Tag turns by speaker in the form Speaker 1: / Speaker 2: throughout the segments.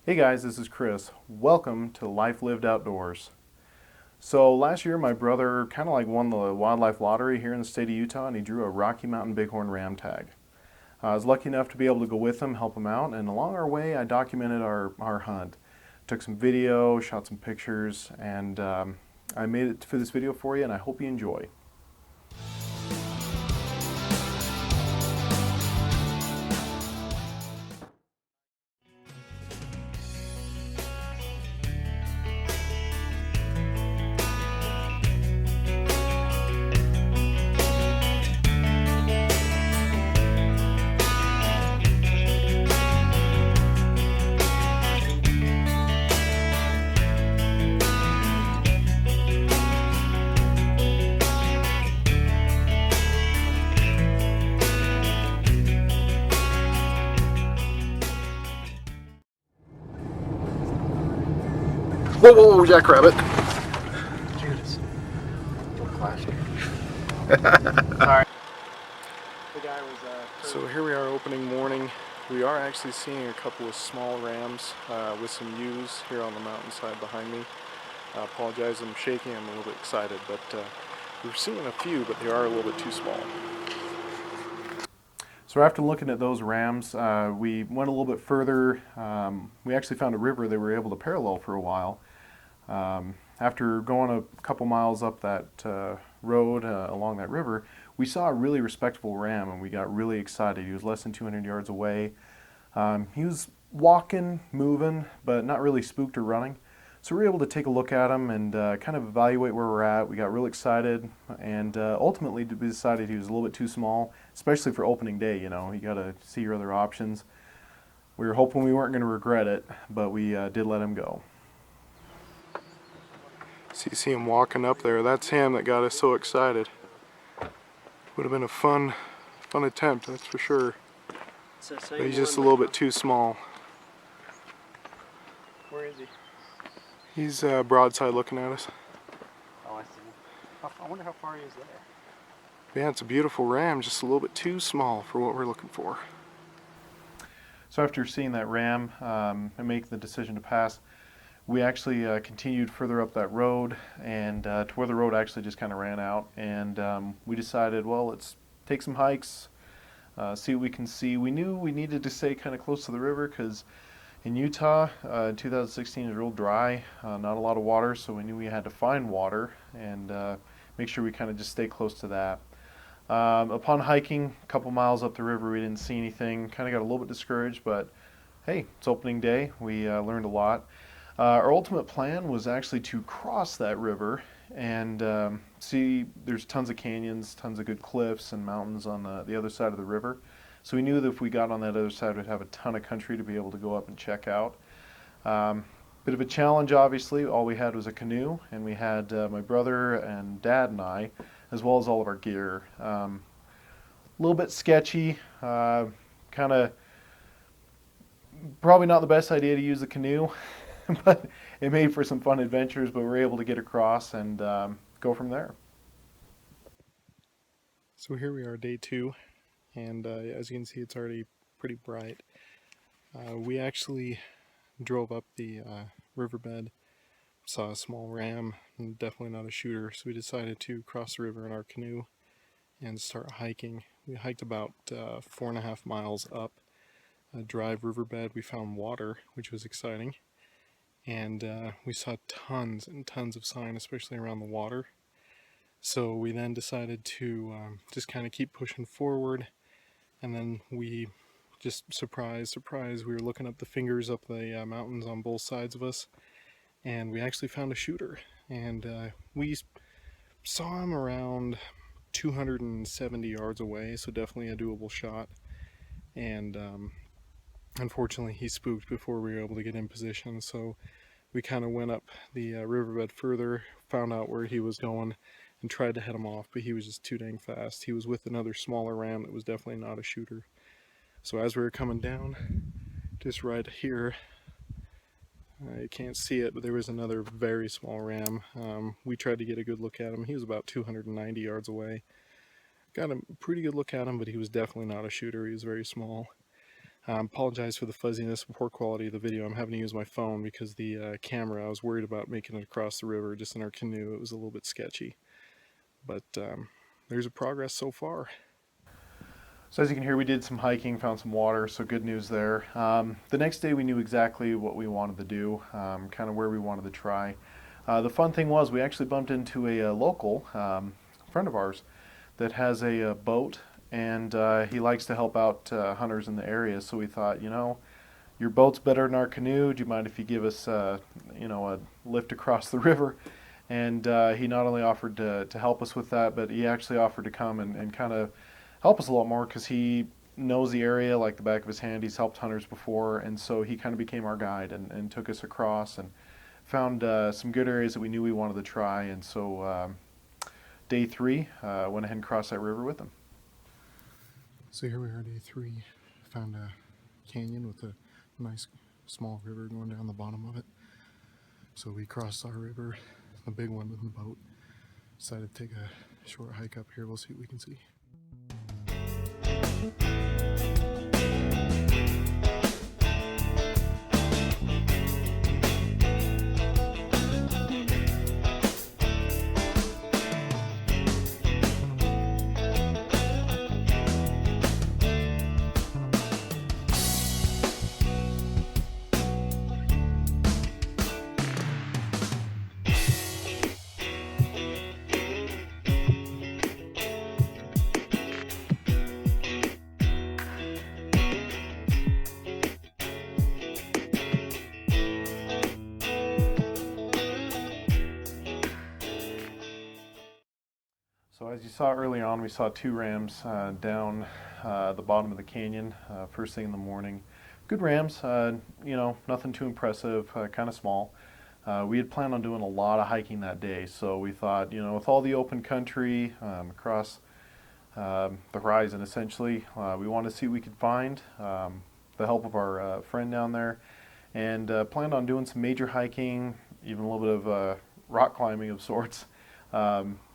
Speaker 1: Hey guys, this is Chris. Welcome to Life Lived Outdoors. So last year my brother kind of like won the wildlife lottery here in the state of Utah and he drew a Rocky Mountain Bighorn ram tag. I was lucky enough to be able to go with him, help him out, and along our way I documented our hunt. Took some video, shot some pictures, and I made it for this video for you and I hope you enjoy. Whoa, whoa, whoa, jackrabbit.
Speaker 2: Judas. Don't clash. Sorry. The guy was
Speaker 1: So here we are opening morning. We are actually seeing a couple of small rams with some ewes here on the mountainside behind me. I apologize, I'm shaking, I'm a little bit excited, but we're seeing a few, but they are a little bit too small. So after looking at those rams, we went a little bit further. We actually found a river they were able to parallel for a while. After going a couple miles up that road along that river, we saw a really respectable ram and we got really excited. He was less than 200 yards away. He was walking, moving, but not really spooked or running. So we were able to take a look at him and kind of evaluate where we're at. We got real excited and ultimately we decided he was a little bit too small, especially for opening day. You know, you got to see your other options. We were hoping we weren't going to regret it, but we did let him go. So you see him walking up there. That's him that got us so excited. Would have been a fun attempt, that's for sure. But he's just a little bit too small.
Speaker 2: Where is he?
Speaker 1: He's broadside looking at us.
Speaker 2: Oh, I see. I wonder how far he is there.
Speaker 1: Yeah, it's a beautiful ram, just a little bit too small for what we're looking for. So after seeing that ram and making the decision to pass, we actually continued further up that road and to where the road actually just kind of ran out. And we decided, well, let's take some hikes, see what we can see. We knew we needed to stay kind of close to the river because in Utah, 2016 is real dry, not a lot of water, so we knew we had to find water and make sure we kind of just stay close to that. Upon hiking a couple miles up the river, we didn't see anything, kind of got a little bit discouraged, but hey, it's opening day, we learned a lot. Our ultimate plan was actually to cross that river and see there's tons of canyons, tons of good cliffs and mountains on the other side of the river. So we knew that if we got on that other side, we'd have a ton of country to be able to go up and check out. Bit of a challenge, obviously. All we had was a canoe, and we had my brother and dad and I, as well as all of our gear. A little bit sketchy, kind of probably not the best idea to use the canoe, but it made for some fun adventures, but we were able to get across and go from there. So here we are, day 2. And as you can see, it's already pretty bright. We actually drove up the riverbed, saw a small ram, and definitely not a shooter, so we decided to cross the river in our canoe and start hiking. We hiked about 4.5 miles up a dry riverbed. We found water, which was exciting, and we saw tons and tons of sign, especially around the water. So we then decided to just kind of keep pushing forward. And then we just, surprise, we were looking up the fingers up the mountains on both sides of us, and we actually found a shooter. And we saw him around 270 yards away, so definitely a doable shot. And unfortunately, he spooked before we were able to get in position, so we kind of went up the riverbed further, found out where he was going, and tried to head him off, but he was just too dang fast. He was with another smaller ram that was definitely not a shooter. So as we were coming down, just right here, you can't see it, but there was another very small ram. We tried to get a good look at him. He was about 290 yards away. Got a pretty good look at him, but he was definitely not a shooter. He was very small. Apologize for the fuzziness and poor quality of the video. I'm having to use my phone because the camera, I was worried about making it across the river just in our canoe. It was a little bit sketchy. But there's a progress so far. So as you can hear, we did some hiking, found some water, so good news there. The next day we knew exactly what we wanted to do, kind of where we wanted to try. The fun thing was we actually bumped into a local friend of ours that has a boat, and he likes to help out hunters in the area. So we thought, your boat's better than our canoe. Do you mind if you give us, a lift across the river? And he not only offered to help us with that, but he actually offered to come and kind of help us a lot more because he knows the area like the back of his hand. He's helped hunters before, and so he kind of became our guide and took us across and found some good areas that we knew we wanted to try. And so day 3, went ahead and crossed that river with him. So here we are, day 3. Found a canyon with a nice small river going down the bottom of it. So we crossed our river, the big one with the boat. Decided to take a short hike up here. We'll see what we can see. So as you saw early on, we saw 2 rams down the bottom of the canyon first thing in the morning. Good rams, nothing too impressive, kind of small. We had planned on doing a lot of hiking that day, so we thought, with all the open country across the horizon essentially, we wanted to see what we could find, the help of our friend down there, and planned on doing some major hiking, even a little bit of rock climbing of sorts.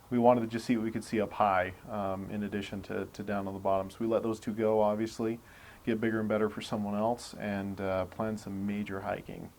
Speaker 1: We wanted to just see what we could see up high in addition to down on the bottom. So we let those 2 go, obviously, get bigger and better for someone else, and plan some major hiking.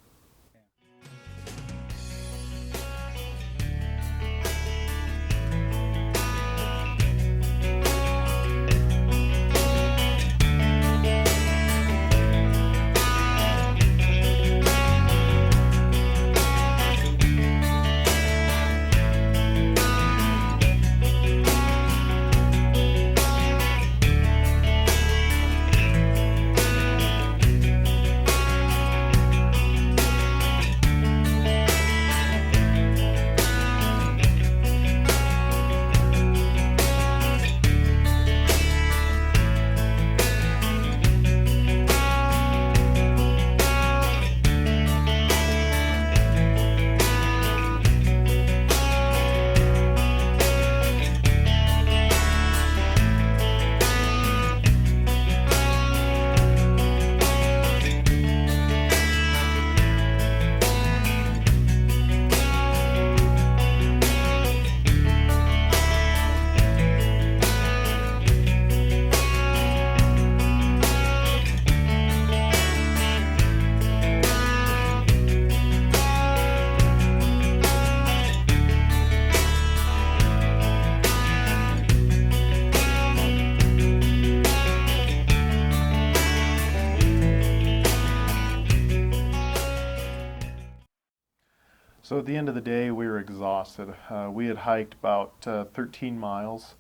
Speaker 1: So at the end of the day, we were exhausted. We had hiked about 13 miles.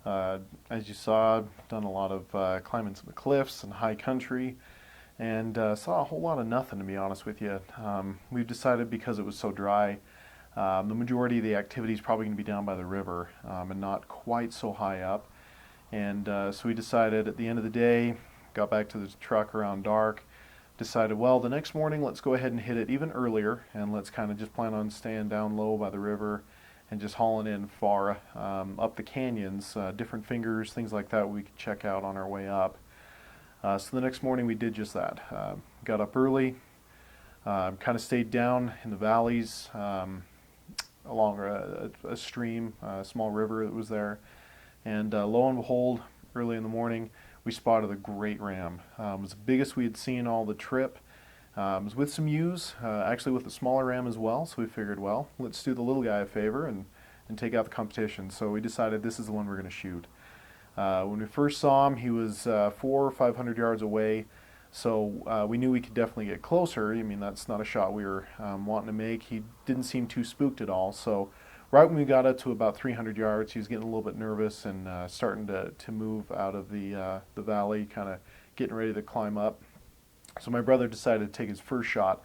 Speaker 1: As you saw, done a lot of climbing some cliffs and high country, and saw a whole lot of nothing, to be honest with you. We've decided, because it was so dry, the majority of the activity is probably going to be down by the river and not quite so high up. And so we decided at the end of the day, got back to the truck around dark, decided, well, the next morning let's go ahead and hit it even earlier, and let's kind of just plan on staying down low by the river and just hauling in far up the canyons, different fingers, things like that we could check out on our way up. So the next morning we did just that. Got up early, kind of stayed down in the valleys along a stream, a small river that was there, and lo and behold, early in the morning we spotted a great ram. It was the biggest we had seen all the trip. It was with some ewes, actually with a smaller ram as well, so we figured, well, let's do the little guy a favor and take out the competition. So we decided this is the one we're going to shoot. When we first saw him, he was 400 or 500 yards away, so we knew we could definitely get closer. I mean, that's not a shot we were wanting to make. He didn't seem too spooked at all, so right when we got up to about 300 yards, he was getting a little bit nervous and starting to move out of the valley, kind of getting ready to climb up. So my brother decided to take his first shot,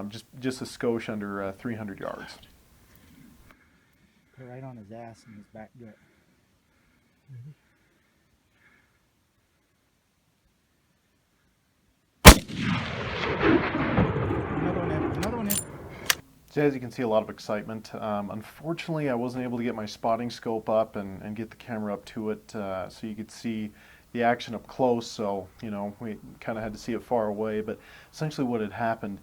Speaker 1: just a skosh under 300 yards.
Speaker 2: Put it right on his ass and his back gut. Another one in. Another one in.
Speaker 1: So as you can see, a lot of excitement. Unfortunately, I wasn't able to get my spotting scope up and get the camera up to it so you could see the action up close. So, you know, we kind of had to see it far away. But essentially what had happened,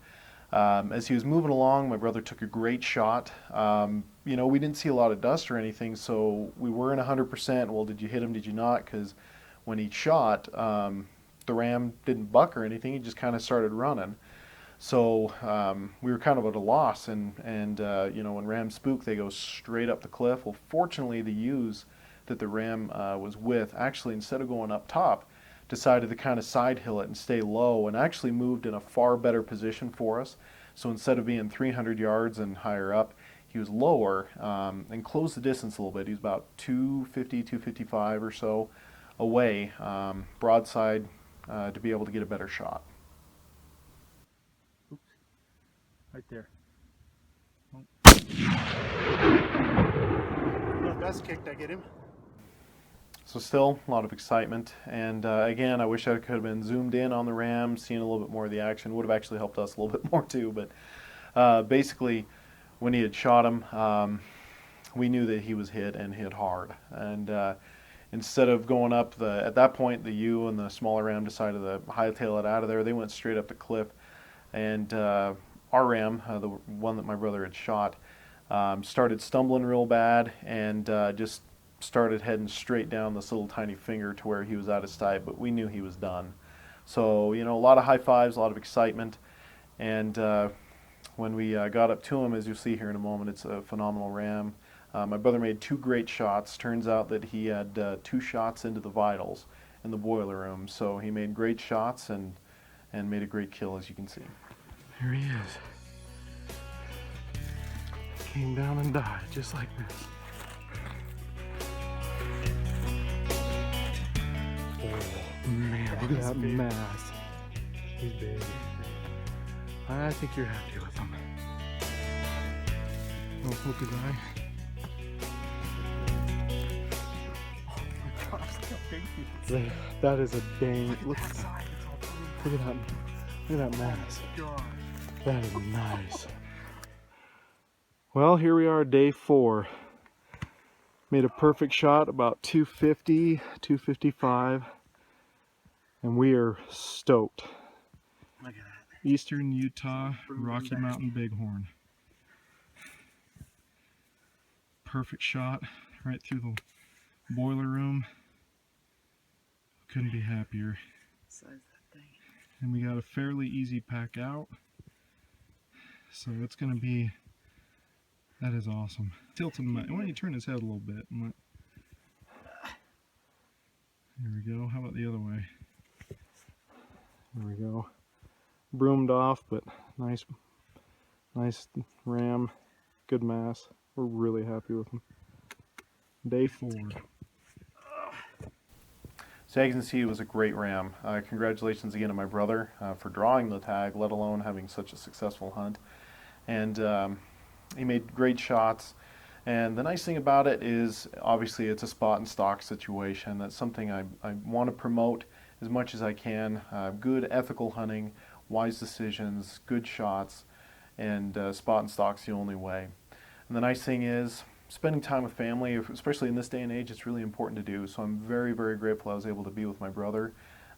Speaker 1: as he was moving along, my brother took a great shot. You know, we didn't see a lot of dust or anything, so we weren't 100%. Well, did you hit him? Did you not? Because when he shot, the ram didn't buck or anything. He just kind of started running. So we were kind of at a loss, and you know, when rams spook, they go straight up the cliff. Well, fortunately, the ewes that the ram was with actually, instead of going up top, decided to kind of side hill it and stay low, and actually moved in a far better position for us. So instead of being 300 yards and higher up, he was lower and closed the distance a little bit. He was about 250, 255 or so away, broadside, to be able to get a better shot.
Speaker 2: Oops. Right there. Oh. Well, that's kicked. I get him.
Speaker 1: So still a lot of excitement, and again, I wish I could have been zoomed in on the ram, seeing a little bit more of the action. Would have actually helped us a little bit more too, but basically when he had shot him, we knew that he was hit and hit hard, and instead of going up at that point, the ewe and the smaller ram decided to hightail it out of there. They went straight up the cliff, and our ram, the one that my brother had shot, started stumbling real bad and just started heading straight down this little tiny finger to where he was out of sight, but we knew he was done. So, you know, a lot of high fives, a lot of excitement, and when we got up to him, as you'll see here in a moment, it's a phenomenal ram. My brother made two great shots. Turns out that he had 2 shots into the vitals in the boiler room, so he made great shots and made a great kill, as you can see.
Speaker 3: Here he is. Came down and died just like this. Oh man, look at that mass. He's big. I think you're happy with him. Oh, look at that.
Speaker 2: Oh my gosh, look how big he is.
Speaker 3: That is a dang. Look at that. Look at that. Look at that mass.
Speaker 2: God.
Speaker 3: That is nice. Well, here we are, day 4. Made a perfect shot, about 250, 255, and we are stoked.
Speaker 2: Look at that.
Speaker 3: Eastern Utah, Rocky Mountain Bighorn. Perfect shot, right through the boiler room. Couldn't be happier.
Speaker 2: Size that thing.
Speaker 3: And we got a fairly easy pack out. So it's gonna be, that is awesome. Tilt him, why don't you turn his head a little bit and let, there we go. How about the other way? There we go. Broomed off, but nice ram, good mass. We're really happy with him. Day 4.
Speaker 1: So as you can see, it was a great ram. Congratulations again to my brother for drawing the tag, let alone having such a successful hunt. And he made great shots. And the nice thing about it is, obviously, it's a spot and stock situation. That's something I want to promote as much as I can. Good ethical hunting, wise decisions, good shots, and spot and stock's the only way. And the nice thing is, spending time with family, especially in this day and age, it's really important to do. So I'm very, very grateful I was able to be with my brother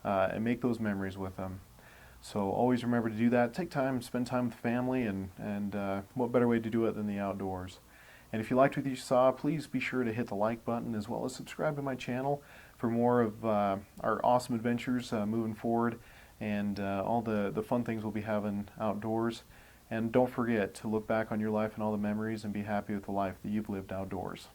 Speaker 1: and make those memories with him. So always remember to do that. Take time, spend time with family, and what better way to do it than the outdoors. And if you liked what you saw, please be sure to hit the like button as well as subscribe to my channel for more of our awesome adventures moving forward, and all the fun things we'll be having outdoors. And don't forget to look back on your life and all the memories and be happy with the life that you've lived outdoors.